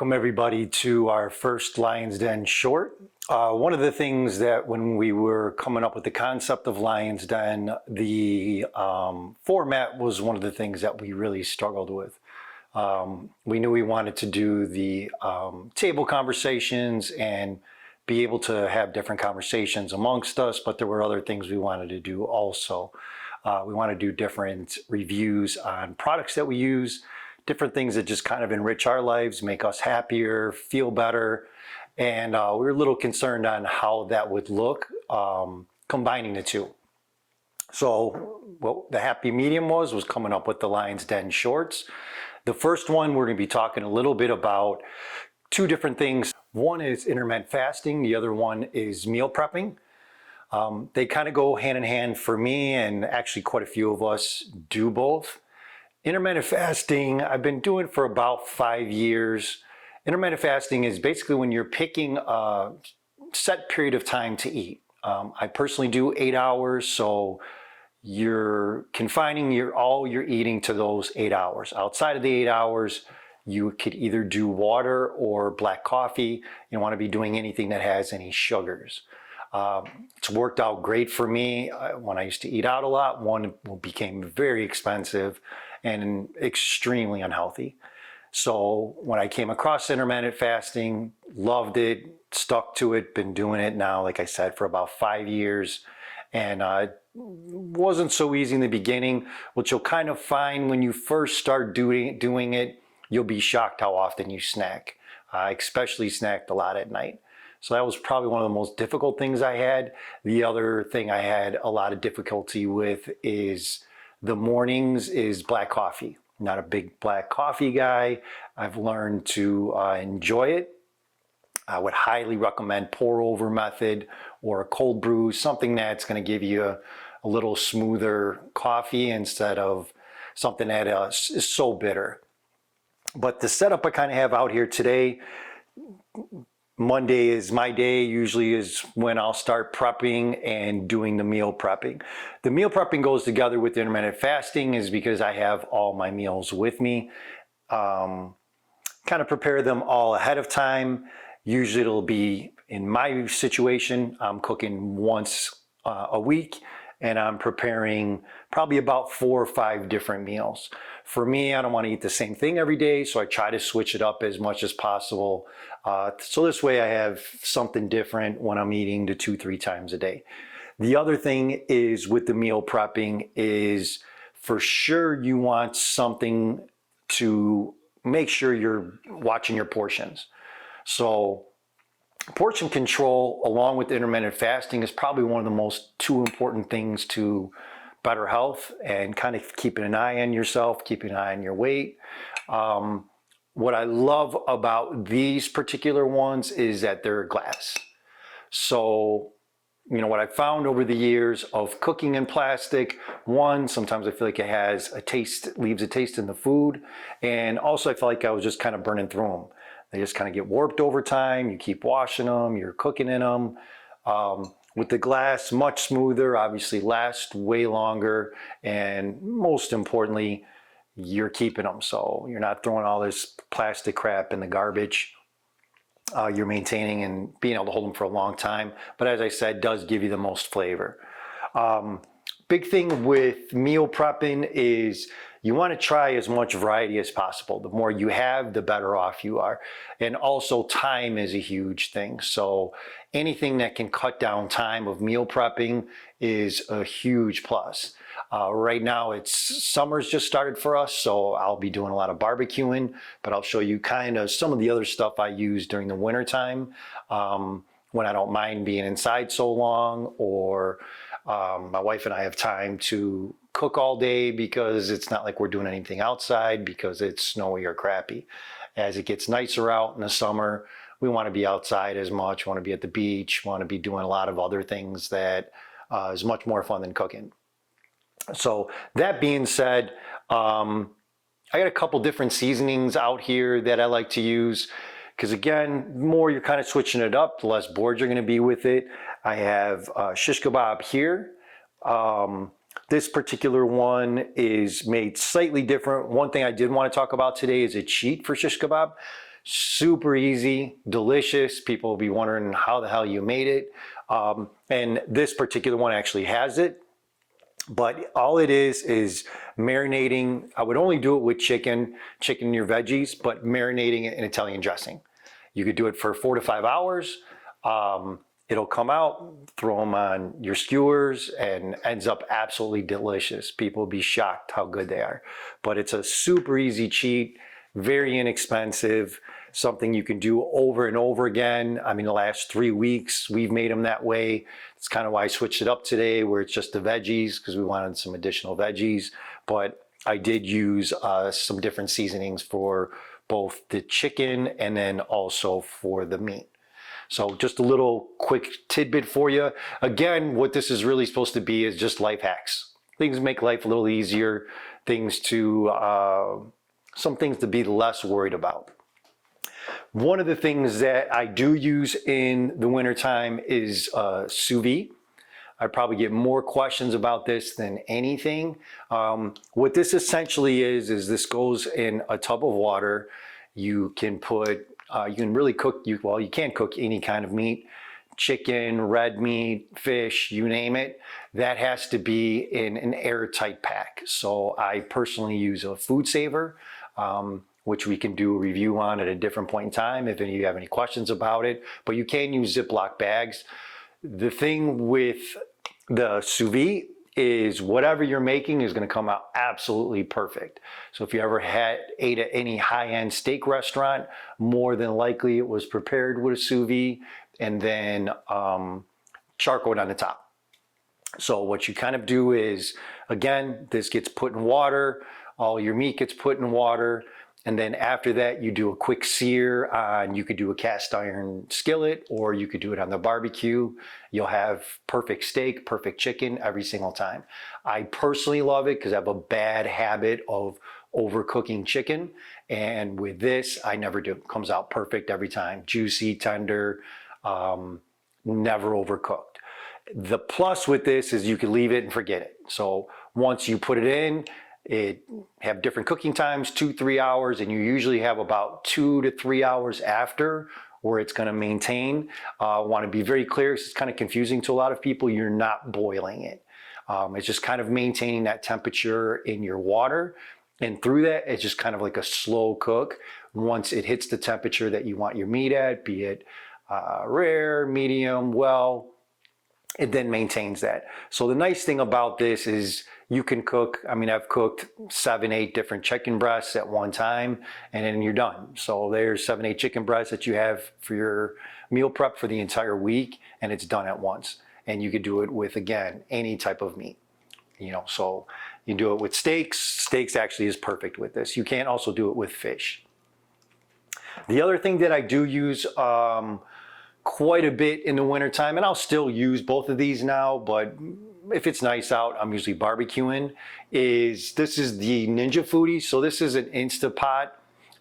Welcome everybody to our first Lionz Den short. One of the things that when we were coming up with the concept of Lionz Den, the format was one of the things that we really struggled with. We knew we wanted to do the table conversations and be able to have different conversations amongst us, but there were other things we wanted to do also. We want to do different reviews on products that we use, different things that just kind of enrich our lives, make us happier, feel better. And we were a little concerned on how that would look, combining the two. So what the happy medium was coming up with the Lionz Den shorts. The first one, we're going to be talking a little bit about two different things. One is intermittent fasting. The other one is meal prepping. They kind of go hand in hand for me, and actually quite a few of us do both. Intermittent fasting, I've been doing for about 5 years. Intermittent fasting is basically when you're picking a set period of time to eat. I personally do 8 hours, so you're confining all your eating to those 8 hours. Outside of the 8 hours, you could either do water or black coffee. You don't want to be doing anything that has any sugars. It's worked out great for me. When I used to eat out a lot, one became very expensive and extremely unhealthy. So when I came across intermittent fasting, loved it, stuck to it, been doing it now, like I said, for about 5 years. And it wasn't so easy in the beginning. What you'll kind of find when you first start doing it, you'll be shocked how often you snack. I especially snacked a lot at night. So that was probably one of the most difficult things I had. The other thing I had a lot of difficulty with is the mornings is black coffee. I'm not a big black coffee guy. I've learned to enjoy it. I would highly recommend pour over method or a cold brew, something that's going to give you a little smoother coffee instead of something that is so bitter. But the setup I kind of have out here today, Monday is my day, usually is when I'll start prepping and doing the meal prepping. The meal prepping goes together with intermittent fasting is because I have all my meals with me. Kind of prepare them all ahead of time. Usually it'll be, in my situation, I'm cooking once a week and I'm preparing probably about 4 or 5 different meals. For me, I don't want to eat the same thing every day, so I try to switch it up as much as possible. So this way I have something different when I'm eating 2-3 times a day. The other thing is with the meal prepping is for sure you want something to make sure you're watching your portions. So portion control along with intermittent fasting is probably one of the most 2 important things to better health and kind of keeping an eye on yourself, keeping an eye on your weight. What I love about these particular ones is that they're glass. So, you know, what I found over the years of cooking in plastic, one, sometimes I feel like it has a taste, leaves a taste in the food. And also I feel like I was just kind of burning through them. They just kind of get warped over time. You keep washing them, you're cooking in them. With the glass, much smoother, obviously lasts way longer. And most importantly, you're keeping them. So you're not throwing all this plastic crap in the garbage. You're maintaining and being able to hold them for a long time. But as I said, does give you the most flavor. Big thing with meal prepping is you want to try as much variety as possible. The more you have, the better off you are. And also time is a huge thing. So anything that can cut down time of meal prepping is a huge plus. Right now summer's just started for us, so I'll be doing a lot of barbecuing, but I'll show you kind of some of the other stuff I use during the winter time when I don't mind being inside so long, or my wife and I have time to cook all day because it's not like we're doing anything outside because it's snowy or crappy. As it gets nicer out in the summer, we want to be outside as much, want to be at the beach, want to be doing a lot of other things that is much more fun than cooking. So that being said, I got a couple different seasonings out here that I like to use because again, the more you're kind of switching it up, the less bored you're going to be with it. I have Shish Kebab here. This particular one is made slightly different. One thing I did want to talk about today is a cheat for Shish Kebab. Super easy, delicious. People will be wondering how the hell you made it. And this particular one actually has it. But all it is marinating. I would only do it with chicken and your veggies, but marinating it in Italian dressing. You could do it for 4 to 5 hours. It'll come out, throw them on your skewers, and ends up absolutely delicious. People will be shocked how good they are. But it's a super easy cheat, very inexpensive, something you can do over and over again. I mean, the last 3 weeks, we've made them that way. It's kind of why I switched it up today, where it's just the veggies, because we wanted some additional veggies. But I did use some different seasonings for both the chicken and then also for the meat. So just a little quick tidbit for you. Again, what this is really supposed to be is just life hacks. Things make life a little easier, things to, some things to be less worried about. One of the things that I do use in the wintertime is Sous Vide. I probably get more questions about this than anything. What this essentially is this goes in a tub of water. You can put, you can really cook, well, you can't cook any kind of meat, chicken, red meat, fish, you name it. That has to be in an airtight pack. So I personally use a food saver, which we can do a review on at a different point in time if any of you have any questions about it. But you can use Ziploc bags. The thing with the Sous Vide is whatever you're making is going to come out absolutely perfect. So if you ever ate at any high-end steak restaurant, more than likely it was prepared with a Sous Vide and then charcoaled on the top. So what you kind of do is, again, this gets put in water, all your meat gets put in water, and then after that, you do a quick sear on, you could do a cast iron skillet, or you could do it on the barbecue. You'll have perfect steak, perfect chicken every single time. I personally love it because I have a bad habit of overcooking chicken. And with this, I never do. It comes out perfect every time. Juicy, tender, never overcooked. The plus with this is you can leave it and forget it. So once you put it in, it have different cooking times, 2-3 hours, and you usually have about 2 to 3 hours after where it's going to maintain. I want to be very clear, because it's kind of confusing to a lot of people. You're not boiling it. It's just kind of maintaining that temperature in your water. And through that, it's just kind of like a slow cook. Once it hits the temperature that you want your meat at, be it rare, medium, well, it then maintains that. So the nice thing about this is you can cook, I mean, I've cooked 7-8 different chicken breasts at one time, and then you're done. So there's 7-8 chicken breasts that you have for your meal prep for the entire week, and it's done at once. And you could do it with, again, any type of meat. You know, so you do it with steaks. Steaks actually is perfect with this. You can also do it with fish. The other thing that I do use quite a bit in the wintertime, and I'll still use both of these now, but if it's nice out, I'm usually barbecuing, is this is the Ninja Foodi. So this is an Instapot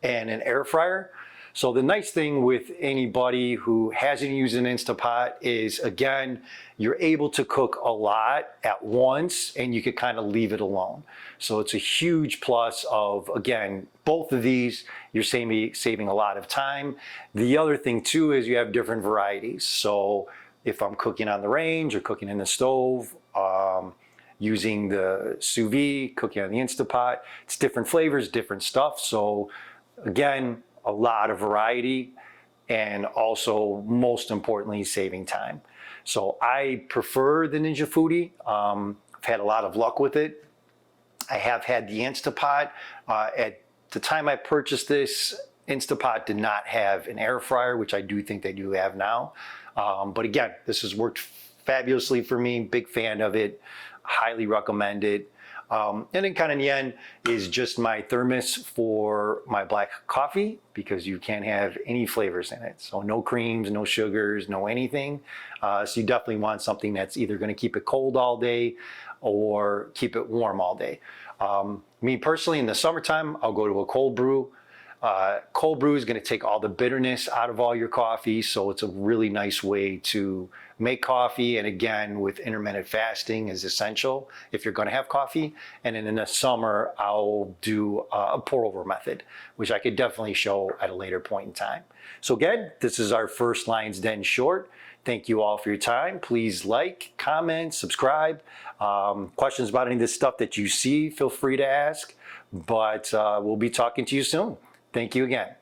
and an air fryer. So the nice thing with anybody who hasn't used an Instapot is, again, you're able to cook a lot at once and you could kind of leave it alone. So it's a huge plus of, again, both of these, you're saving a lot of time. The other thing too is you have different varieties. So if I'm cooking on the range or cooking in the stove, using the Sous Vide, cooking on the Instapot, it's different flavors, different stuff. So again, a lot of variety, and also most importantly, saving time. So I prefer the Ninja Foodi. I've had a lot of luck with it. I have had the Instapot. At the time I purchased this, Instapot did not have an air fryer, which I do think they do have now. But again, this has worked fabulously for me. Big fan of it. Highly recommend it. And then kind of in the end is just my thermos for my black coffee, because you can't have any flavors in it. So no creams, no sugars, no anything. So you definitely want something that's either going to keep it cold all day or keep it warm all day. Me personally, in the summertime, I'll go to a cold brew. Cold brew is going to take all the bitterness out of all your coffee, so it's a really nice way to make coffee. And again, with intermittent fasting is essential if you're going to have coffee. And then in the summer, I'll do a pour over method, which I could definitely show at a later point in time. So again, this is our first Lionz Den short. Thank you all for your time. Please like, comment, subscribe. Questions about any of this stuff that you see, feel free to ask. But we'll be talking to you soon. Thank you again.